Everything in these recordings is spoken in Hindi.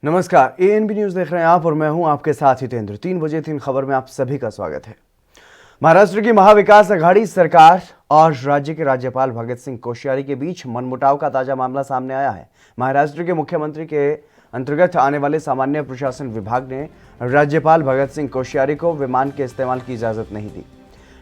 नमस्कार, एएनबी न्यूज देख रहे हैं आप और मैं हूं आपके साथ हितेंद्र। 3 बजे 3 खबर में आप सभी का स्वागत है। महाराष्ट्र की महाविकास अघाड़ी सरकार और राज्य के राज्यपाल भगत सिंह कोश्यारी के बीच मनमुटाव का ताजा मामला सामने आया है। महाराष्ट्र के मुख्यमंत्री के अंतर्गत आने वाले सामान्य प्रशासन विभाग ने राज्यपाल भगत सिंह कोश्यारी को विमान के इस्तेमाल की इजाजत नहीं दी।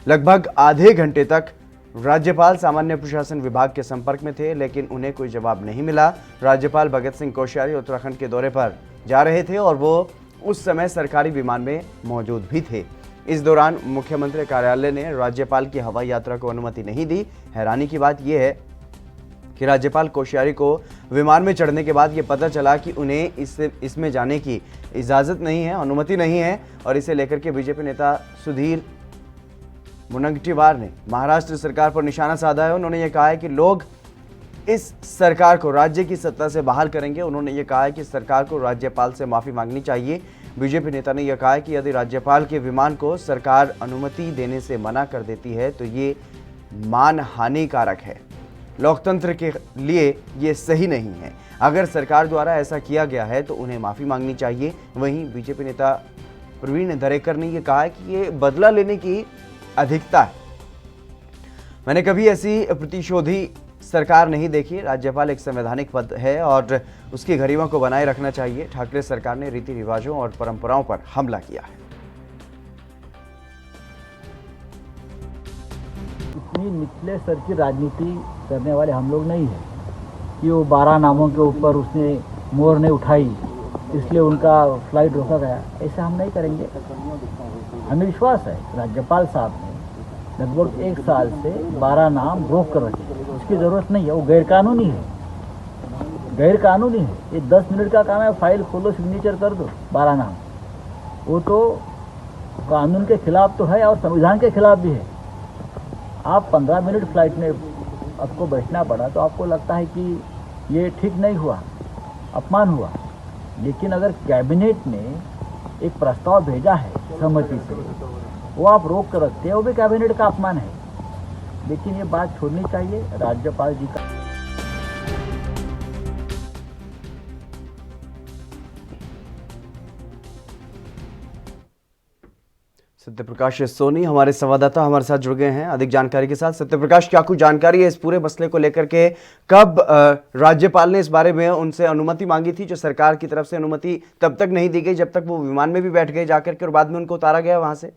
लगभग आधे घंटे तक राज्यपाल सामान्य प्रशासन विभाग के संपर्क में थे, लेकिन उन्हें कोई जवाब नहीं मिला। राज्यपाल भगत सिंह कोश्यारी उत्तराखंड के दौरे पर जा रहे थे और वो उस समय सरकारी विमान में मौजूद भी थे। इस दौरान मुख्यमंत्री कार्यालय ने राज्यपाल की हवाई यात्रा को अनुमति नहीं दी। हैरानी की बात यह है कि राज्यपाल कोश्यारी को विमान में चढ़ने के बाद ये पता चला कि उन्हें इसमें जाने की इजाज़त नहीं है, अनुमति नहीं है, और इसे लेकर के बीजेपी नेता सुधीर मुनगंटीवार ने महाराष्ट्र सरकार पर निशाना साधा है। उन्होंने ये कहा है कि लोग इस सरकार को राज्य की सत्ता से बहाल करेंगे। उन्होंने ये कहा है कि सरकार को राज्यपाल से माफ़ी मांगनी चाहिए। बीजेपी नेता ने यह कहा है कि यदि राज्यपाल के विमान को सरकार अनुमति देने से मना कर देती है तो ये मान हानिकारक है, लोकतंत्र के लिए ये सही नहीं है। अगर सरकार द्वारा ऐसा किया गया है तो उन्हें माफ़ी मांगनी चाहिए। वहीं बीजेपी नेता प्रवीण दरेकर ने यह कहा है कि ये बदला लेने की अधिकता है। मैंने कभी ऐसी प्रतिशोधी सरकार नहीं देखी। राज्यपाल एक संवैधानिक पद है और उसकी गरिमा को बनाए रखना चाहिए। ठाकरे सरकार ने रीति रिवाजों और परंपराओं पर हमला किया है। इतनी निचले स्तर की राजनीति करने वाले हम लोग नहीं है कि वो 12 नामों के ऊपर उसने मोहर नहीं उठाई इसलिए उनका फ्लाइट रोका गया। ऐसा हम नहीं करेंगे। हमें विश्वास है राज्यपाल साहब ने लगभग 1 साल से 12 नाम रोक कर रखे। उसकी ज़रूरत नहीं है, वो गैरकानूनी है, गैरकानूनी है। ये 10 मिनट का काम है, फाइल खोलो, सिग्नेचर कर दो, 12 नाम। वो तो कानून के खिलाफ तो है और संविधान के खिलाफ भी है। आप 15 मिनट फ्लाइट में आपको बैठना पड़ा तो आपको लगता है कि ये ठीक नहीं हुआ, अपमान हुआ। लेकिन अगर कैबिनेट ने एक प्रस्ताव भेजा है सहमति से, वो आप रोक कर रखते हैं, वो भी कैबिनेट का अपमान है। लेकिन ये बात छोड़नी चाहिए राज्यपाल जी का। सत्यप्रकाश सोनी हमारे संवाददाता हमारे साथ जुड़ गए हैं अधिक जानकारी के साथ। सत्यप्रकाश, क्या कुछ जानकारी है इस पूरे मसले को लेकर के? कब राज्यपाल ने इस बारे में उनसे अनुमति मांगी थी? जो सरकार की तरफ से अनुमति तब तक नहीं दी गई जब तक वो विमान में भी बैठ गए जाकर के, और बाद में उनको उतारा गया वहां से।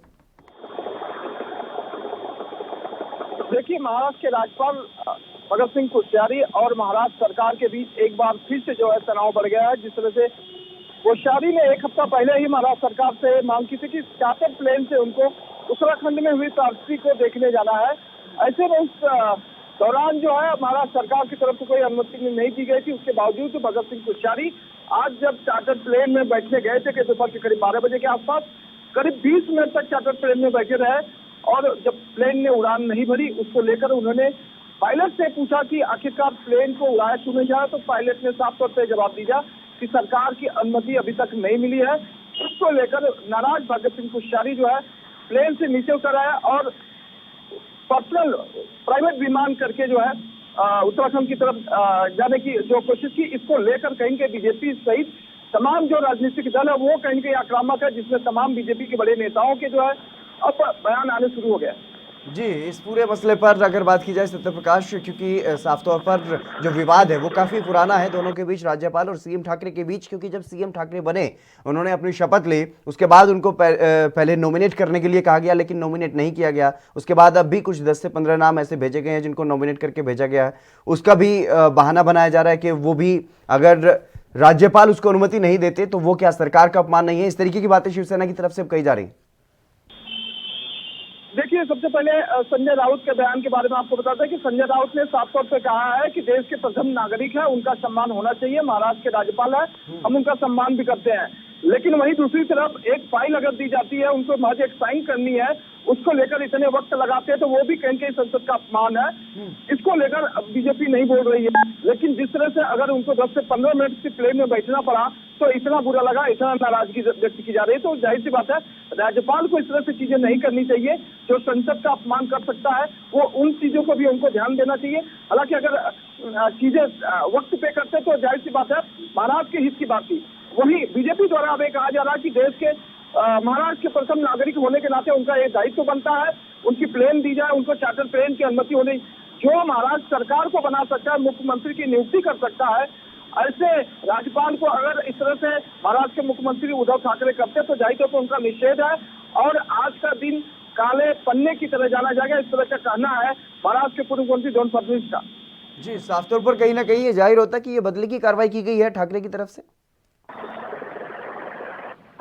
देखिए, महाराष्ट्र के राज्यपाल भगत सिंह कोश्यारी और महाराष्ट्र सरकार के बीच एक बार फिर से जो है तनाव बढ़ गया है। जिस तरह से कोश्यारी ने 1 हफ्ता पहले ही महाराष्ट्र सरकार से मांग की थी कि चार्टर प्लेन से उनको उत्तराखंड में हुई त्रासदी को देखने जाना है। ऐसे में उस दौरान जो है महाराष्ट्र सरकार की तरफ से कोई अनुमति नहीं दी गई थी। उसके बावजूद भगत सिंह कोश्यारी आज जब चार्टर प्लेन में बैठने गए थे कि दोपहर के करीब 12 बजे के आसपास, करीब 20 मिनट तक चार्टर प्लेन में बैठे रहे और जब प्लेन ने उड़ान नहीं भरी उसको लेकर उन्होंने पायलट से पूछा कि आखिरकार प्लेन को उड़ाया क्यों नहीं जा। तो पायलट ने साफ तौर पर जवाब दिया कि सरकार की अनुमति अभी तक नहीं मिली है। उसको लेकर नाराज भगत सिंह कोश्यारी जो है प्लेन से नीचे उतर आया और पर्सनल प्राइवेट विमान करके जो है उत्तराखंड की तरफ जाने की जो कोशिश की। इसको लेकर कहीं के बीजेपी सहित तमाम जो राजनीतिक दल है वो कहीं के आक्रामक है, जिसमें तमाम बीजेपी के बड़े नेताओं के जो है अब बयान आने शुरू हो गया। जी, इस पूरे मसले पर अगर बात की जाए सत्यप्रकाश, क्योंकि साफ तौर पर जो विवाद है वो काफ़ी पुराना है दोनों के बीच, राज्यपाल और सीएम ठाकरे के बीच। क्योंकि जब सीएम ठाकरे बने, उन्होंने अपनी शपथ ली, उसके बाद उनको पहले नॉमिनेट करने के लिए कहा गया, लेकिन नॉमिनेट नहीं किया गया। उसके बाद अब भी कुछ 10 से 15 नाम ऐसे भेजे गए हैं जिनको नॉमिनेट करके भेजा गया है। उसका भी बहाना बनाया जा रहा है कि वो भी अगर राज्यपाल उसको अनुमति नहीं देते तो वो क्या सरकार का अपमान नहीं है? इस तरीके की बातें शिवसेना की तरफ से कही जा रही। देखिए, सबसे पहले संजय राउत के बयान के बारे में आपको बताते हैं कि संजय राउत ने साफ तौर पर कहा है कि देश के प्रथम नागरिक है, उनका सम्मान होना चाहिए। महाराष्ट्र के राज्यपाल है, हम उनका सम्मान भी करते हैं। लेकिन वहीं दूसरी तरफ एक फाइल अगर दी जाती है, उनको महज एक साइन करनी है, उसको लेकर इतने वक्त लगाते हैं तो वो भी कहीं कहीं संसद का अपमान है। इसको लेकर बीजेपी नहीं बोल रही है। लेकिन जिस तरह से अगर उनको 10 से 15 मिनट से प्लेन में बैठना पड़ा तो इतना बुरा लगा, इतना नाराजगी व्यक्त की जा रही है। तो जाहिर सी बात है राज्यपाल को इस तरह से चीजें नहीं करनी चाहिए जो संसद का अपमान कर सकता है। वो उन चीजों को भी उनको ध्यान देना चाहिए। हालांकि अगर चीजें वक्त पे करते तो जाहिर सी बात है महाराष्ट्र के हित की बात थी। वहीं बीजेपी द्वारा अब ये कहा जा रहा है कि देश के महाराष्ट्र के प्रथम नागरिक होने के नाते उनका ये दायित्व बनता है, उनकी प्लेन दी जाए, उनको चार्टर प्लेन की अनुमति होनी, जो महाराष्ट्र सरकार को बना सकता है, मुख्यमंत्री की नियुक्ति कर सकता है। ऐसे राज्यपाल को अगर इस तरह से महाराष्ट्र के मुख्यमंत्री उद्धव ठाकरे करते तो जाहिर तौर पर उनका निषेध है और आज का दिन काले पन्ने की तरह जाना जाएगा, इस तरह का कहना है महाराष्ट्र के पूर्व मुख्यमंत्री देवेंद्र फडणवीस का। जी, साफ तौर पर कहीं ना कहीं ये जाहिर होता है कि ये बदले की कार्रवाई की गई है ठाकरे की तरफ से।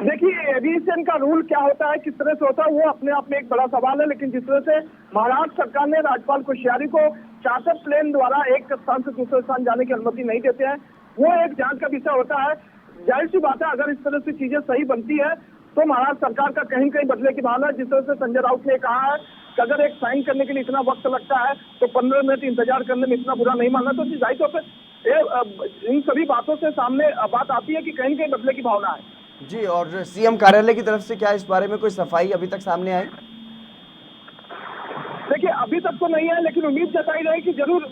देखिए, एविएशन का रूल क्या होता है, किस तरह से होता है, वो अपने आप में एक बड़ा सवाल है, लेकिन जिस तरह से महाराष्ट्र सरकार ने राज्यपाल कोश्यारी को चार्टर प्लेन द्वारा एक स्थान से दूसरे स्थान जाने की अनुमति नहीं देते हैं, वो एक जांच का विषय होता है। जाहिर सी बात है, अगर इस तरह से चीजें सही बनती है तो महाराष्ट्र सरकार का कहीं कहीं बदले की भावना है। जिस तरह से संजय राउत ने कहा है कि अगर एक साइन करने के लिए इतना वक्त लगता है तो 15 मिनट इंतजार करने में इतना बुरा नहीं मानना। तो जाहिर तौर पर इन सभी बातों से सामने बात आती है कि कहीं कहीं बदले की भावना है। जी, और सीएम कार्यालय की तरफ से क्या इस बारे में कोई सफाई अभी तक सामने आई? देखिए, अभी तक तो नहीं है, लेकिन उम्मीद जताई रही कि जरूर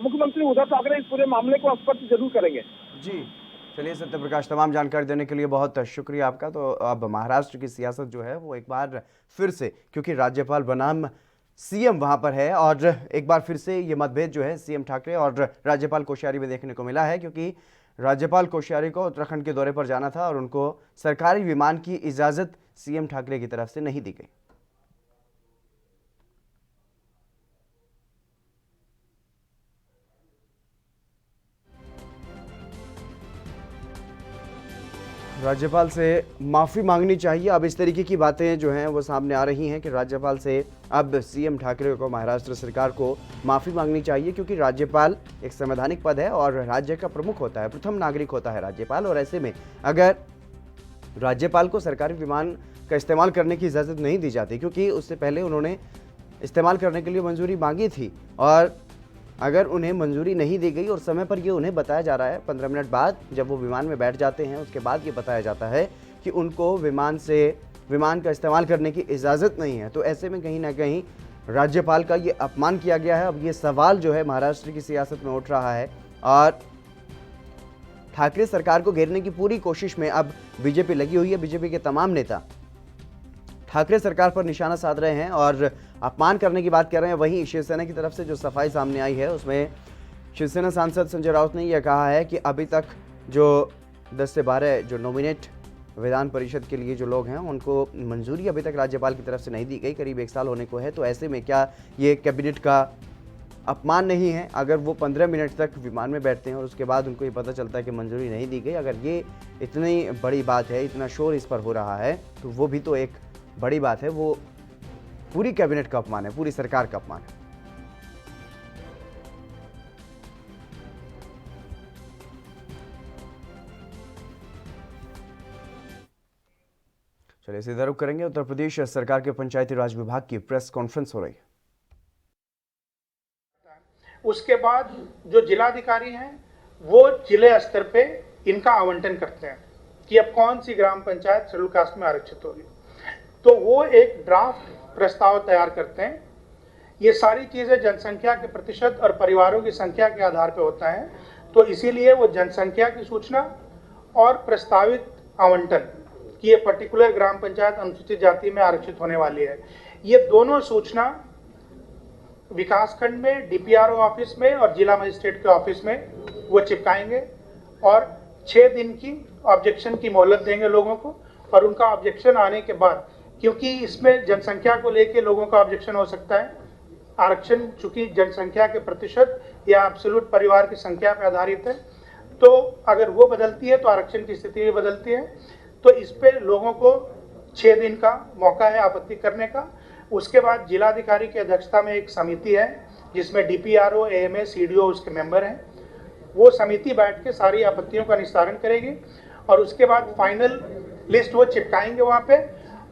मुख्यमंत्री उद्धव ठाकरे इस पूरे मामले को स्पष्ट जरूर करेंगे। जी, चलिए सत्य प्रकाश, तमाम जानकारी देने के लिए बहुत शुक्रिया आपका। तो अब महाराष्ट्र की सियासत जो है वो एक बार फिर से, क्योंकि राज्यपाल बनाम सीएम वहां पर है, और एक बार फिर से ये मतभेद जो है सीएम ठाकरे और राज्यपाल कोश्यारी में देखने को मिला है, क्योंकि राज्यपाल कोश्यारी को उत्तराखंड के दौरे पर जाना था और उनको सरकारी विमान की इजाज़त सीएम ठाकरे की तरफ से नहीं दी गई। राज्यपाल से माफ़ी मांगनी चाहिए, अब इस तरीके की बातें जो हैं वो सामने आ रही हैं कि राज्यपाल से अब सीएम ठाकरे को, महाराष्ट्र सरकार को माफ़ी मांगनी चाहिए, क्योंकि राज्यपाल एक संवैधानिक पद है और राज्य का प्रमुख होता है, प्रथम नागरिक होता है राज्यपाल। और ऐसे में अगर राज्यपाल को सरकारी विमान का इस्तेमाल करने की इजाज़त नहीं दी जाती, क्योंकि उससे पहले उन्होंने इस्तेमाल करने के लिए मंजूरी मांगी थी, और अगर उन्हें मंजूरी नहीं दी गई और समय पर ये उन्हें बताया जा रहा है 15 मिनट बाद जब वो विमान में बैठ जाते हैं, उसके बाद ये बताया जाता है कि उनको विमान का इस्तेमाल करने की इजाज़त नहीं है, तो ऐसे में कहीं ना कहीं राज्यपाल का ये अपमान किया गया है। अब ये सवाल जो है महाराष्ट्र की सियासत में उठ रहा है और ठाकरे सरकार को घेरने की पूरी कोशिश में अब बीजेपी लगी हुई है। बीजेपी के तमाम नेता ठाकरे सरकार पर निशाना साध रहे हैं और अपमान करने की बात कर रहे हैं। वहीं शिवसेना की तरफ से जो सफाई सामने आई है उसमें शिवसेना सांसद संजय राउत ने यह कहा है कि अभी तक जो 10 से 12 जो नॉमिनेट विधान परिषद के लिए जो लोग हैं उनको मंजूरी अभी तक राज्यपाल की तरफ से नहीं दी गई, करीब 1 साल होने को है। तो ऐसे में क्या ये कैबिनेट का अपमान नहीं है अगर वो 15 मिनट तक विमान में बैठते हैं और उसके बाद उनको ये पता चलता है कि मंजूरी नहीं दी गई? अगर ये इतनी बड़ी बात है, इतना शोर इस पर हो रहा है, तो वो भी तो एक बड़ी बात है। वो पूरी कैबिनेट का अपमान है, पूरी सरकार का अपमान है। चलिए सीधा रुख करेंगे। उत्तर प्रदेश सरकार के पंचायती राज विभाग की प्रेस कॉन्फ्रेंस हो रही है। उसके बाद जो जिलाधिकारी हैं वो जिले स्तर पे इनका आवंटन करते हैं कि अब कौन सी ग्राम पंचायत शेड्यूल कास्ट में आरक्षित होगी, तो वो एक ड्राफ्ट प्रस्ताव तैयार करते हैं। ये सारी चीजें जनसंख्या के प्रतिशत और परिवारों की संख्या के आधार पर होता है, तो इसीलिए वो जनसंख्या की सूचना और प्रस्तावित आवंटन कि ये पर्टिकुलर ग्राम पंचायत अनुसूचित जाति में आरक्षित होने वाली है, ये दोनों सूचना विकासखंड में, डीपीआरओ ऑफिस में और जिला मजिस्ट्रेट के ऑफिस में वो चिपकाएंगे और 6 दिन की ऑब्जेक्शन की मोहलत देंगे लोगों को। और उनका ऑब्जेक्शन आने के बाद, क्योंकि इसमें जनसंख्या को लेके लोगों का ऑब्जेक्शन हो सकता है, आरक्षण चूंकि जनसंख्या के प्रतिशत या एब्सोल्यूट परिवार की संख्या पर आधारित है, तो अगर वो बदलती है तो आरक्षण की स्थिति भी बदलती है। तो इस पे लोगों को 6 दिन का मौका है आपत्ति करने का। उसके बाद जिलाधिकारी की अध्यक्षता में एक समिति है जिसमें डीपीआरओ, एएमए, सीडीओ उसके मेंबर हैं। वो समिति बैठ के सारी आपत्तियों का निस्तारण करेगी और उसके बाद फाइनल लिस्ट वो चिपकाएंगे वहाँ पे,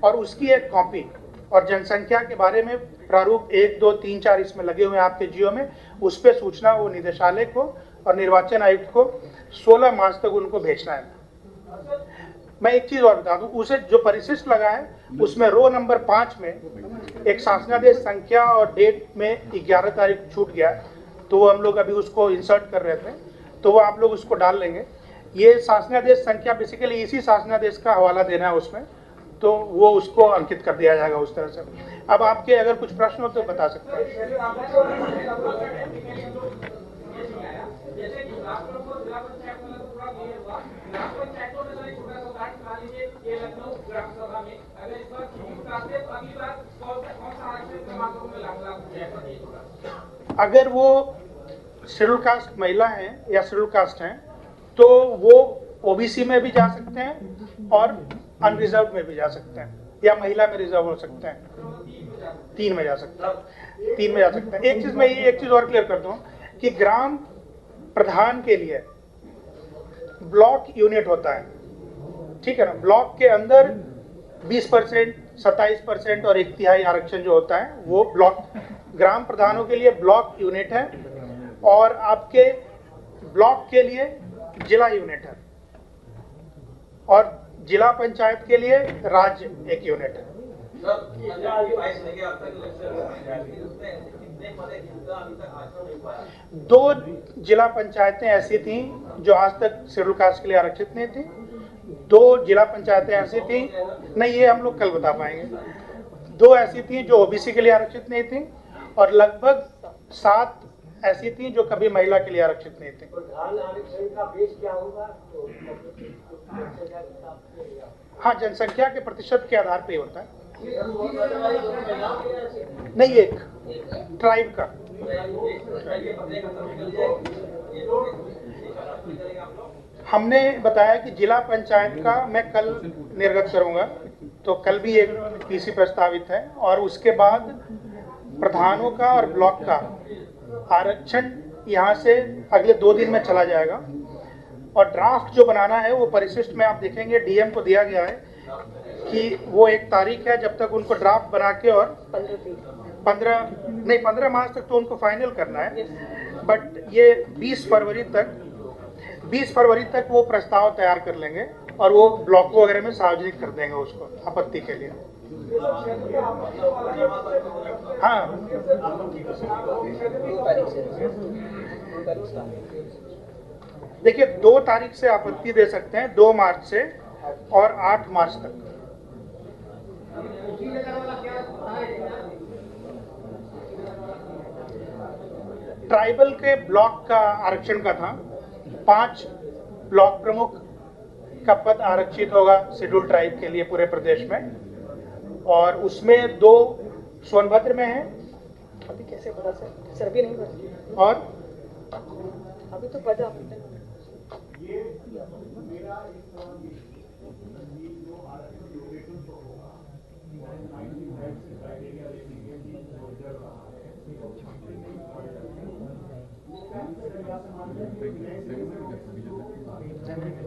और उसकी एक कॉपी और जनसंख्या के बारे में प्रारूप 1, 2, 3, 4 इसमें लगे हुए हैं आपके जियो में, उस पर सूचना वो निदेशालय को और निर्वाचन आयुक्त को 16 मार्च तक उनको भेजना है। मैं एक चीज और बता दूं, उसे जो परिशिष्ट लगा है उसमें रो नंबर 5 में एक शासनादेश संख्या और डेट में 11 तारीख छूट गया, तो वो हम लोग अभी उसको इंसर्ट कर रहे थे, तो वो आप लोग उसको डाल लेंगे। ये शासनादेश संख्या बेसिकली इसी शासनादेश का हवाला देना है उसमें, तो वो उसको अंकित कर दिया जाएगा उस तरह से। अब आपके अगर कुछ प्रश्न हो तो बता सकते हैं। अगर वो शेड्यूल कास्ट महिला हैं या शेड्यूल कास्ट हैं तो वो ओबीसी में भी जा सकते हैं और अनरिजर्व में भी जा सकते हैं, या महिला में रिजर्व हो सकते हैं, 3 में जा सकते हैं, 3 में जा सकते हैं। एक चीज और क्लियर कर दूं कि ग्राम प्रधान के लिए ब्लॉक यूनिट होता है, ठीक है ना। ब्लॉक के अंदर 20%, 27% और 1/3 आरक्षण जो होता है वो ब्लॉक ग्राम प्रधानों के लिए ब्लॉक यूनिट है, और आपके ब्लॉक के लिए जिला यूनिट है, और जिला पंचायत के लिए राज्य एक यूनिट है। दो जिला पंचायतें ऐसी थी जो आज तक शेड्यूल कास्ट के लिए आरक्षित नहीं थी, 2 जिला पंचायतें ऐसी थी, नहीं ये हम लोग कल बता पाएंगे, 2 ऐसी थी जो ओबीसी के लिए आरक्षित नहीं थी, और लगभग 7 ऐसी थी जो कभी महिला के लिए आरक्षित नहीं थी। हाँ, जनसंख्या के प्रतिशत के आधार पे होता है, नहीं एक ट्राइब का। हमने बताया कि जिला पंचायत का मैं कल निर्गत करूंगा, तो कल भी एक पीसी प्रस्तावित है, और उसके बाद प्रधानों का और ब्लॉक का आरक्षण यहाँ से अगले 2 दिन में चला जाएगा, और ड्राफ्ट जो बनाना है वो परिशिष्ट में आप देखेंगे डीएम को दिया गया है कि वो एक तारीख है जब तक उनको ड्राफ्ट बना के, और 15 मार्च तक तो उनको फाइनल करना है, बट ये 20 फरवरी तक वो प्रस्ताव तैयार कर लेंगे और वो ब्लॉकों वगैरह में सार्वजनिक कर देंगे उसको आपत्ति के लिए। हाँ, देखिए 2 तारीख से आपत्ति दे सकते हैं, 2 मार्च से और 8 मार्च तक। ट्राइबल के ब्लॉक का आरक्षण का था, 5 ब्लॉक प्रमुख का पद आरक्षित होगा शेड्यूल ट्राइब के लिए पूरे प्रदेश में, और उसमें 2 सोनभद्र में है, अभी कैसे पता सर अभी नहीं पता, और अभी तो पता।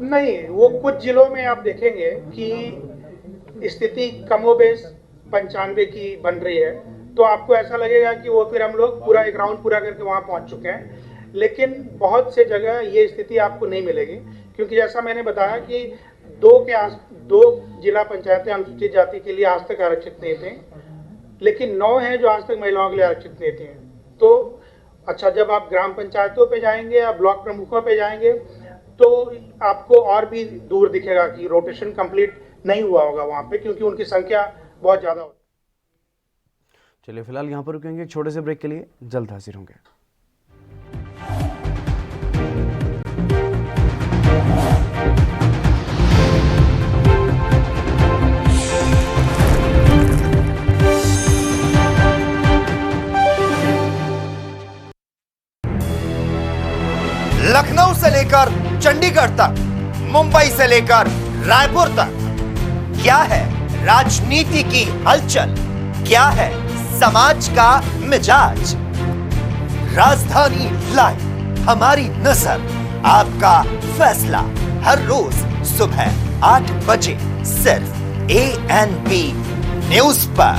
नहीं, वो कुछ जिलों में आप देखेंगे कि स्थिति कमोबेश 95 की बन रही है, तो आपको ऐसा लगेगा कि वो फिर हम लोग पूरा एक राउंड पूरा करके वहां पहुंच चुके हैं, लेकिन बहुत से जगह ये स्थिति आपको नहीं मिलेगी, क्योंकि जैसा मैंने बताया कि 2 जिला पंचायतें अनुसूचित जाति के लिए आज तक आरक्षित नहीं थे, लेकिन 9 हैं जो आज तक महिलाओं के लिए आरक्षित नहीं थे। तो अच्छा, जब आप ग्राम पंचायतों पे जाएंगे या ब्लॉक प्रमुखों पे जाएंगे तो आपको और भी दूर दिखेगा कि रोटेशन कंप्लीट नहीं हुआ होगा वहां पे, क्योंकि उनकी संख्या बहुत ज्यादा होती है। चलिए फिलहाल यहाँ पर रुकेंगे एक छोटे से ब्रेक के लिए, जल्द हाजिर होंगे। लखनऊ से लेकर चंडीगढ़ तक, मुंबई से लेकर रायपुर तक, क्या है राजनीति की हलचल, क्या है समाज का मिजाज। राजधानी लाइव, हमारी नजर, आपका फैसला, हर रोज सुबह 8 बजे सिर्फ ANP न्यूज पर।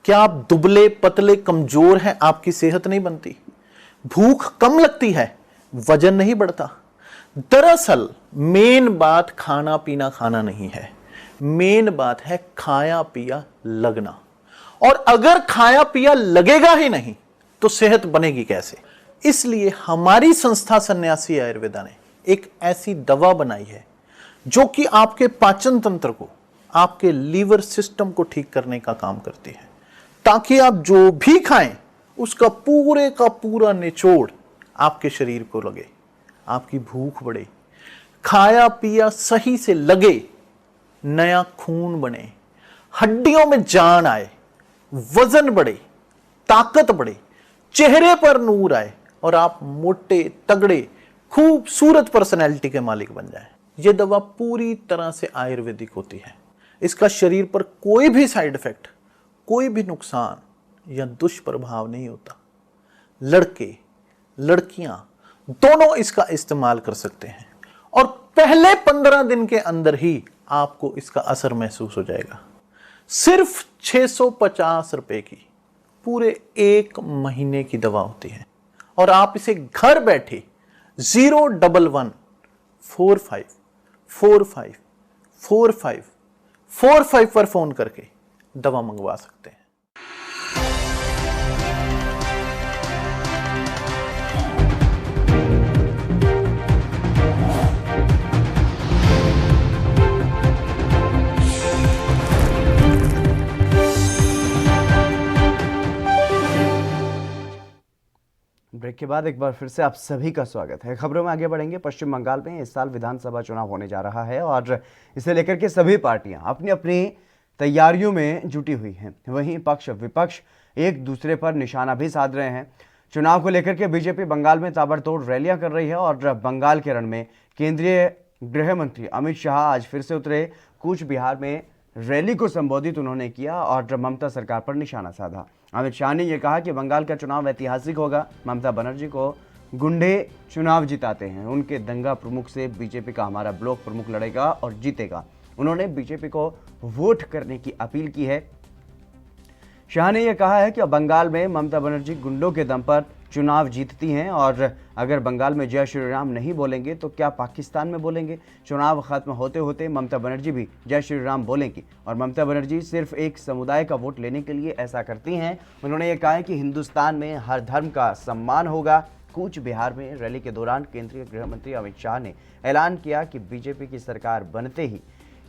क्या आप दुबले पतले कमजोर हैं, आपकी सेहत नहीं बनती, भूख कम लगती है, वजन नहीं बढ़ता? दरअसल मेन बात खाना पीना खाना नहीं है, मेन बात है खाया पिया लगना। और अगर खाया पिया लगेगा ही नहीं तो सेहत बनेगी कैसे? इसलिए हमारी संस्था सन्यासी आयुर्वेदा ने एक ऐसी दवा बनाई है जो कि आपके पाचन तंत्र को, आपके लीवर सिस्टम को ठीक करने का काम करती है, ताकि आप जो भी खाएं उसका पूरे का पूरा निचोड़ आपके शरीर को लगे, आपकी भूख बढ़े, खाया पिया सही से लगे, नया खून बने, हड्डियों में जान आए, वजन बढ़े, ताकत बढ़े, चेहरे पर नूर आए और आप मोटे तगड़े खूबसूरत पर्सनैलिटी के मालिक बन जाएं। यह दवा पूरी तरह से आयुर्वेदिक होती है। इसका शरीर पर कोई भी साइड इफेक्ट, कोई भी नुकसान या दुष्प्रभाव नहीं होता। लड़के लड़कियां दोनों इसका इस्तेमाल कर सकते हैं और पहले 15 दिन के अंदर ही आपको इसका असर महसूस हो जाएगा। सिर्फ 650 रुपए की पूरे 1 महीने की दवा होती है और आप इसे घर बैठे 01145454545 पर फोन करके दवा मंगवा सकते हैं। ब्रेक के बाद एक बार फिर से आप सभी का स्वागत है। खबरों में आगे बढ़ेंगे। पश्चिम बंगाल में इस साल विधानसभा चुनाव होने जा रहा है और इसे लेकर के सभी पार्टियां अपनी अपनी तैयारियों में जुटी हुई हैं। वहीं पक्ष विपक्ष एक दूसरे पर निशाना भी साध रहे हैं। चुनाव को लेकर के बीजेपी बंगाल में ताबड़तोड़ रैलियां कर रही है और बंगाल के रण में केंद्रीय गृह मंत्री अमित शाह आज फिर से उतरे। कूच बिहार में रैली को संबोधित उन्होंने किया और ममता सरकार पर निशाना साधा। अमित शाह ने यह कहा कि बंगाल का चुनाव ऐतिहासिक होगा। ममता बनर्जी को गुंडे चुनाव जिताते हैं, उनके दंगा प्रमुख से बीजेपी का हमारा ब्लॉक प्रमुख लड़ेगा और जीतेगा। उन्होंने बीजेपी को वोट करने की अपील की है। शाह ने यह कहा है कि बंगाल में ममता बनर्जी गुंडों के दम पर चुनाव जीतती हैं और अगर बंगाल में जय श्री राम नहीं बोलेंगे तो क्या पाकिस्तान में बोलेंगे। चुनाव खत्म होते होते ममता बनर्जी भी जय श्री राम बोलेंगी और ममता बनर्जी सिर्फ एक समुदाय का वोट लेने के लिए ऐसा करती हैं। उन्होंने ये कहा है कि हिंदुस्तान में हर धर्म का सम्मान होगा। कूच बिहार में रैली के दौरान केंद्रीय गृह मंत्री अमित शाह ने ऐलान किया कि बीजेपी की सरकार बनते ही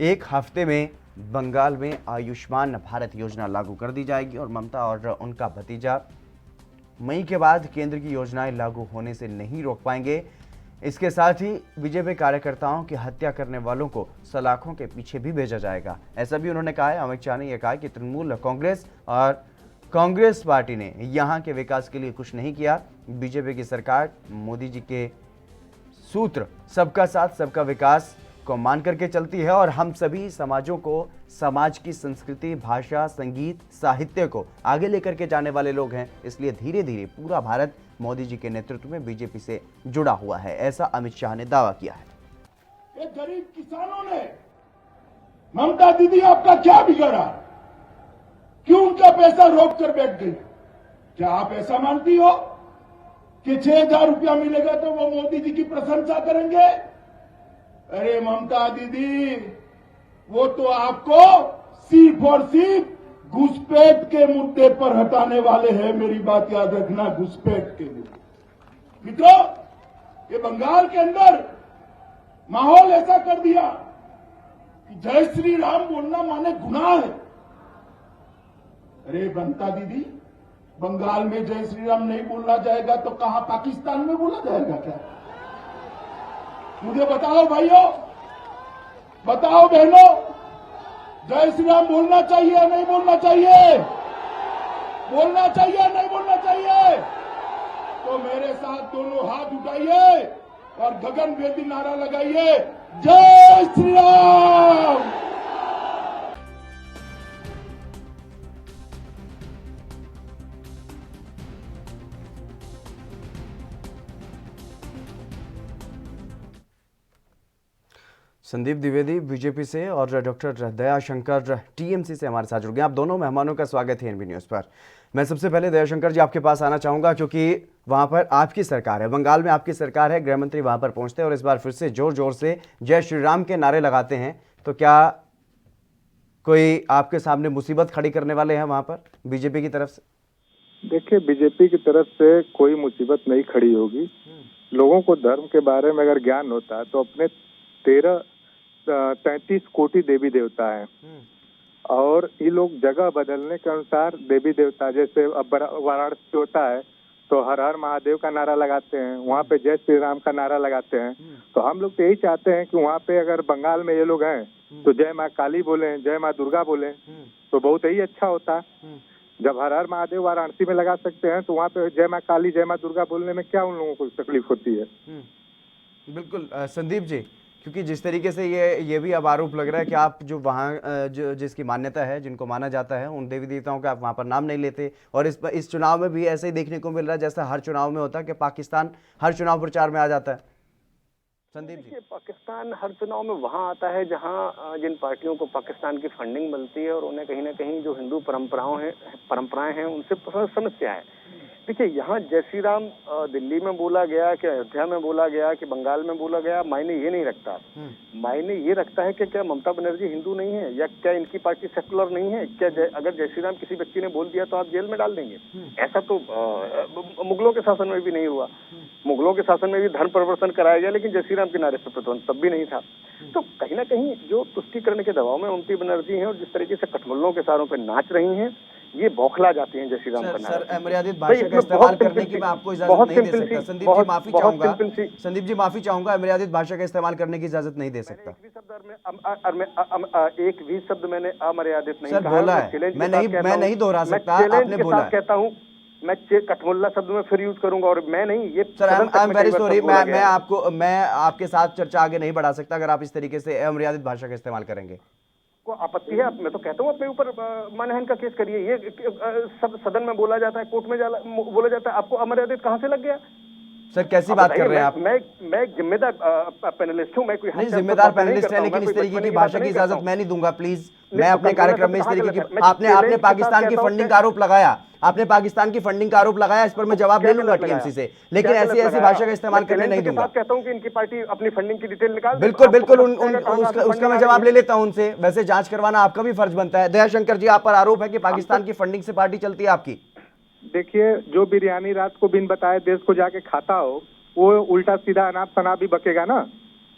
1 हफ्ते में बंगाल में आयुष्मान भारत योजना लागू कर दी जाएगी और ममता और उनका भतीजा मई के बाद केंद्र की योजनाएं लागू होने से नहीं रोक पाएंगे। इसके साथ ही बीजेपी कार्यकर्ताओं की हत्या करने वालों को सलाखों के पीछे भी भेजा जाएगा, ऐसा भी उन्होंने कहा है। अमित शाह ने यह कहा कि तृणमूल कांग्रेस और कांग्रेस पार्टी ने यहां के विकास के लिए कुछ नहीं किया। बीजेपी की सरकार मोदी जी के सूत्र सबका साथ सबका विकास को मान करके चलती है और हम सभी समाजों को, समाज की संस्कृति, भाषा, संगीत, साहित्य को आगे लेकर के जाने वाले लोग हैं। इसलिए धीरे धीरे पूरा भारत मोदी जी के नेतृत्व में बीजेपी से जुड़ा हुआ है, ऐसा अमित शाह ने दावा किया है। ये गरीब किसानों ने ममता दीदी आपका क्या बिगाड़ा? क्यों उनका पैसा रोक कर बैठ गई? क्या आप ऐसा मानती हो कि 6,000 रुपया मिलेगा तो वो मोदी जी की प्रशंसा करेंगे? अरे ममता दीदी, वो तो आपको सिर्फ और सिर्फ घुसपैठ के मुद्दे पर हटाने वाले हैं। मेरी बात याद रखना, घुसपैठ के मुद्दे। मित्रों, ये बंगाल के अंदर माहौल ऐसा कर दिया कि जय श्री राम बोलना माने गुनाह है। अरे ममता दीदी, बंगाल में जय श्री राम नहीं बोलना जाएगा तो कहां पाकिस्तान में बोला जाएगा क्या? मुझे बताओ भाइयों, बताओ बहनों, जय श्री राम बोलना चाहिए या नहीं बोलना चाहिए? बोलना चाहिए या नहीं बोलना चाहिए? तो मेरे साथ दोनों हाथ उठाइए और गगनभेदी नारा लगाइए, जय श्री राम। संदीप द्विवेदी बीजेपी से और डॉक्टर दयाशंकर टीएमसी से हमारे साथ जुड़ गए। आप दोनों मेहमानों का स्वागत है एनबी न्यूज़ पर। मैं सबसे पहले दयाशंकर जी आपके पास आना चाहूँगा, क्योंकि वहाँ पर आपकी सरकार है, बंगाल में आपकी सरकार है, गृह मंत्री वहाँ पर पहुँचते हैं और इस बार फिर से जोर जोर से जय श्री राम के नारे लगाते हैं। तो क्या कोई आपके सामने मुसीबत खड़ी करने वाले हैं वहाँ पर बीजेपी की तरफ से? देखिए, बीजेपी की तरफ से कोई मुसीबत नहीं खड़ी होगी। लोगों को धर्म के बारे में अगर ज्ञान होता तो अपने 33 कोटि देवी देवता हैं और ये लोग जगह बदलने के अनुसार देवी देवता, जैसे अब वाराणसी होता है तो हर हर महादेव का नारा लगाते हैं, वहाँ पे जय श्री राम का नारा लगाते हैं। तो हम लोग तो यही चाहते हैं कि वहाँ पे अगर बंगाल में ये लोग हैं तो जय माँ काली बोलें, जय माँ दुर्गा बोलें, तो बहुत ही अच्छा होता। जब हर हर महादेव वाराणसी में लगा सकते हैं तो वहाँ पे जय माँ काली जय माँ दुर्गा बोलने में क्या उन लोगों को तकलीफ होती है? बिल्कुल संदीप जी, क्योंकि जिस तरीके से ये भी अब आरोप लग रहा है कि आप जो वहाँ जिसकी मान्यता है, जिनको माना जाता है, उन देवी देवताओं का आप वहाँ पर नाम नहीं लेते, और इस चुनाव में भी ऐसे ही देखने को मिल रहा है जैसा हर चुनाव में होता है कि पाकिस्तान हर चुनाव प्रचार में आ जाता है। संदीप जी, पाकिस्तान हर चुनाव में वहाँ आता है जहाँ जिन पार्टियों को पाकिस्तान की फंडिंग मिलती है और उन्हें कहीं ना कहीं जो हिंदू परंपराएं हैं उनसे समस्या है। देखिए, यहाँ जय श्री राम दिल्ली में बोला गया कि अयोध्या में बोला गया कि बंगाल में बोला गया, मायने ये नहीं रखता। मायने ये रखता है कि क्या ममता बनर्जी हिंदू नहीं है, या क्या इनकी पार्टी सेकुलर नहीं है? क्या अगर जय श्री राम किसी बच्ची ने बोल दिया तो आप जेल में डाल देंगे? ऐसा तो मुगलों के शासन में भी नहीं हुआ। मुगलों के शासन में भी धर्म परिवर्तन कराया गया, लेकिन जय श्री राम के नारे पर प्रतिबंध तब भी नहीं था। तो कहीं ना कहीं जो तुष्टीकरण के दबाव में ममता बनर्जी हैं और जिस तरीके से कठमुल्लों के सारों पर नाच रही हैं, ये बौखला जाती हैं जय श्री राम का नारा। सर, अमर्यादित भाषा का इस्तेमाल करने की मैं आपको इजाजत नहीं दे सकता। संदीप जी माफी चाहूंगा, संदीप जी माफी चाहूंगा, अमर्यादित भाषा का इस्तेमाल करने की इजाजत नहीं दे सकता। एक भी शब्द मैंने अमर्यादित नहीं कहा, बोला है, मैं नहीं दोहरा सकता, आपने बोला है। कहता हूँ मैं कठमुल्ला शब्द में फिर यूज करूंगा, और मैं नहीं, ये sir I am very sorry, मैं आपके साथ चर्चा आगे नहीं बढ़ा सकता अगर आप इस तरीके से अमर्यादित भाषा का इस्तेमाल करेंगे। को आपत्ति है? मैं तो कहता हूँ अपने ऊपर मानहानि का केस करिए। ये सब सदन में बोला जाता है, कोर्ट में बोला जाता है, आपको अमर्यादित कहाँ से लग गया? सर कैसी बात कर रहे हैं आप? मैं जिम्मेदार पैनलिस्ट हूँ, मैं कोई नहीं जिम्मेदार पैनलिस्ट है, लेकिन इस तरीके की भाषा की इजाजत मैं नहीं दूंगा प्लीज। मैं अपने कार्यक्रम में इस तरीके की आपने पाकिस्तान की फंडिंग का आरोप लगाया, आपने पाकिस्तान की फंडिंग का आरोप लगाया, इस पर मैं जवाब ले लूंगा टीएमसी से, लेकिन ऐसी भाषा का इस्तेमाल करने नहीं दूंगा। कहता हूं कि इनकी पार्टी अपनी फंडिंग की डिटेल निकाल। बिल्कुल उसका मैं जवाब ले लेता हूं उनसे। वैसे जांच करवाना आपका भी फर्ज बनता है। दयाशंकर जी, आप पर आरोप है कि पाकिस्तान की फंडिंग से पार्टी चलती है आपकी। देखिए, जो बिरयानी रात को बिन बताए देश को जाके खाता हो, वो उल्टा सीधा अनाप शनाप भी बकेगा ना।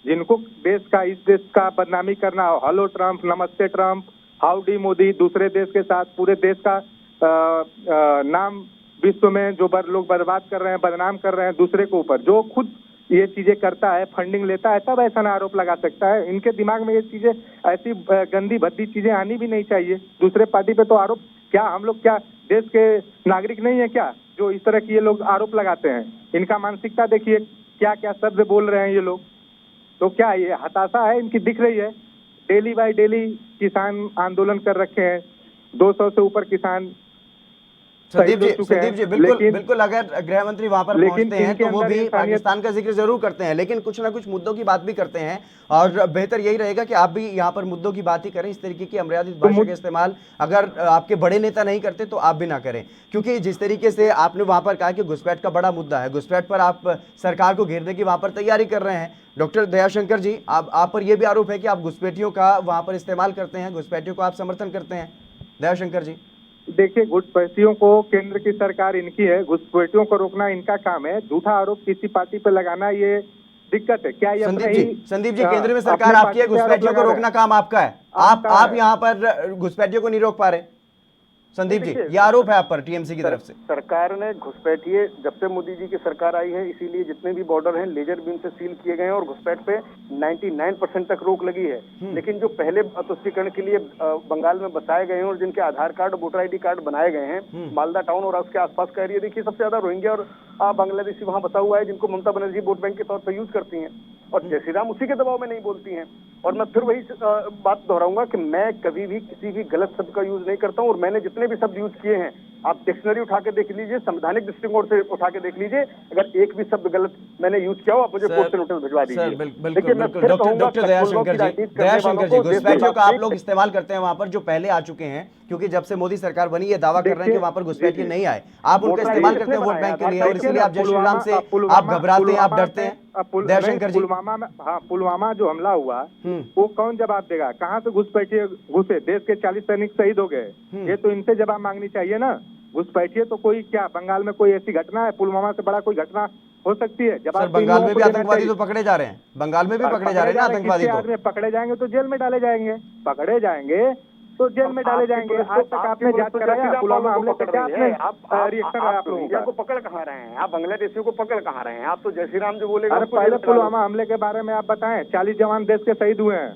जिनको देश का, इस देश का बदनामी करना हो, हेलो ट्रंप, नमस्ते ट्रंप, हाउडी मोदी, दूसरे देश के साथ पूरे देश का नाम विश्व में जो लोग बर्बाद कर रहे हैं, बदनाम कर रहे हैं दूसरे के ऊपर, जो खुद ये चीजें करता है, फंडिंग लेता है, तब ऐसा ना आरोप लगा सकता है। इनके दिमाग में ये चीजें, ऐसी गंदी भद्दी चीजें आनी भी नहीं चाहिए। दूसरे पार्टी पे तो आरोप, क्या हम लोग क्या देश के नागरिक नहीं है क्या जो इस तरह की ये लोग आरोप लगाते हैं? इनका मानसिकता देखिए, क्या क्या शब्द बोल रहे हैं ये लोग। तो क्या ये हताशा है इनकी दिख रही है? डेली बाय डेली किसान आंदोलन कर रखे हैं, 200 से ऊपर किसान। संदीप जी बिल्कुल अगर गृह मंत्री वहां पर पहुंचते हैं तो वो भी पाकिस्तान का जिक्र जरूर करते हैं, लेकिन कुछ ना कुछ मुद्दों की बात भी करते हैं, और बेहतर यही रहेगा कि आप भी यहाँ पर मुद्दों की बात ही करें। इस तरीके की अमर्यादित भाषा का इस्तेमाल अगर आपके बड़े नेता नहीं करते तो आप भी ना करें, क्योंकि जिस तरीके से आपने वहां पर कहा कि घुसपैठ का बड़ा मुद्दा है, घुसपैठ पर आप सरकार को घेरने की वहां पर तैयारी कर रहे हैं। डॉक्टर दयाशंकर जी, आप पर यह भी आरोप है कि आप घुसपैठियों का वहां पर इस्तेमाल करते हैं, घुसपैठियों को आप समर्थन करते हैं। दयाशंकर जी, देखिए, घुसपैठियों को केंद्र की सरकार इनकी है, घुसपैठियों को रोकना इनका काम है। झूठा आरोप किसी पार्टी पे लगाना ये दिक्कत है क्या? ये संदीप जी केंद्र में सरकार आपकी है, घुसपैठियों को रोकना काम आपका है। आप यहाँ पर घुसपैठियों को नहीं रोक पा रहे। संदीप जी, ये आरोप है आप पर टीएमसी की तरफ से। सरकार ने घुसपैठिए, जब से मोदी जी की सरकार आई है, इसीलिए जितने भी बॉर्डर हैं लेजर बीम से सील किए गए हैं और घुसपैठ पे 99% तक रोक लगी है। लेकिन जो पहले तुष्टीकरण के लिए बंगाल में बसाए गए हैं और जिनके आधार कार्ड और वोटर ID कार्ड बनाए गए हैं, मालदा टाउन और उसके आसपास का एरिया देखिए, सबसे ज्यादा रोहिंग्या और बांग्लादेशी वहां बसा हुआ है, जिनको ममता बनर्जी वोट बैंक के तौर पर यूज करती हैं, और जय श्री राम उसी के दबाव में नहीं बोलती हैं। और मैं फिर वही बात दोहराऊंगा कि मैं कभी भी किसी भी गलत शब्द का यूज नहीं करता हूं, और मैंने जितने भी शब्द यूज किए हैं, आप डिक्शनरी उठा के देख लीजिए, संवैधानिक दृष्टिकोण से उठा के देख लीजिए, अगर एक भी शब्द गलत मैंने यूज किया हो, आप मुझे कोर्ट से नोटिस भिजवा दीजिए। डॉक्टर दयाशंकर जी, घुसपैठियों का आप लोग इस्तेमाल करते हैं वहां पर, जो पहले आ चुके हैं, क्योंकि जब से मोदी सरकार बनी ये दावा कर रहे हैं कि वहां पर घुसपैठिए नहीं आए, आप उनका इस्तेमाल करते हैं वोट बैंक के लिए, और इसलिए आप जय श्री राम से आप घबराते हैं, आप डरते हैं। दयाशंकर जी, पुलवामा जो हमला हुआ वो कौन जवाब देगा? कहाँ से घुसपैठिए घुसे? देश के 40 सैनिक शहीद हो गए, ये तो इनसे जवाब मांगनी चाहिए ना। घुसपैठिए तो कोई क्या बंगाल में कोई ऐसी घटना है? पुलवामा से बड़ा कोई घटना हो सकती है। जब सर आप बंगाल में भी आतंकवादी तो पकड़े जा रहे हैं, बंगाल में भी पकड़े जा रहे हैं ना आतंकवादी। तो आदमी पकड़े जाएंगे तो जेल में डाले जाएंगे, पकड़े जाएंगे तो जेल में डाले जाएंगे। आज तक आपने जांच कराया पुलवामा हमले पे, क्या आपने रिएक्शन है आप लोगों का? को पकड़ कहाँ रहे हैं आप? बांग्लादेशियों को पकड़ कहाँ रहे हैं आप? तो जय श्री राम जो बोलेगा। अरे पहले पुलवामा हमले के बारे में आप बताएं, 40 जवान देश के शहीद हुए हैं।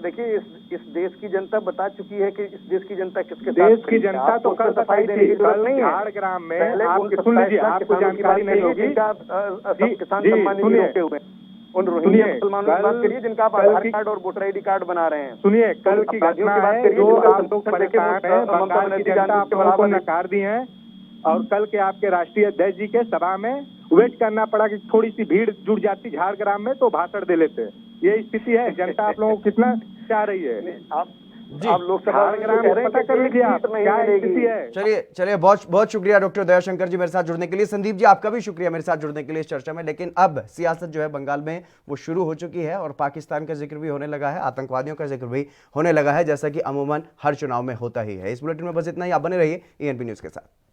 देखिए इस देश की जनता बता चुकी है कि इस देश की जनता किसके साथ। देश की जनता तो कल बताई थी, कल झारग्राम में आपके, सुन लीजिए, आपको जानकारी नहीं होगी, किसान सम्मान निधि रोके हुए उन रोहिंग्या मुसलमानों की बात करिए जिनका आप आधार कार्ड और वोटर ID कार्ड बना रहे हैं। सुनिए, कल की घटना है जो आप लोग परेशान हैं, बंगाल की जनता आप लोगों को नकार दी है, और कल के आपके राष्ट्रीय अध्यक्ष जी के सभा में वेट करना पड़ा कि थोड़ी सी भीड़ जुड़ जाती झारग्राम में तो भाषण दे लेते। ये स्थिति है, जनता आप लोगों को कितना चाह रही है। आप लोकसभा पता कर लीजिए आप क्या स्थिति है। चलिए बहुत बहुत शुक्रिया डॉक्टर दयाशंकर जी मेरे साथ जुड़ने के लिए। संदीप जी आपका भी शुक्रिया मेरे साथ जुड़ने के लिए इस चर्चा में। लेकिन अब सियासत जो है बंगाल में वो शुरू हो चुकी है और पाकिस्तान का जिक्र भी होने लगा है, आतंकवादियों का जिक्र भी होने लगा है, जैसा कि अमूमन हर चुनाव में होता ही है। इस बुलेटिन में बस इतना ही। आप बने रहिए ENP न्यूज के साथ।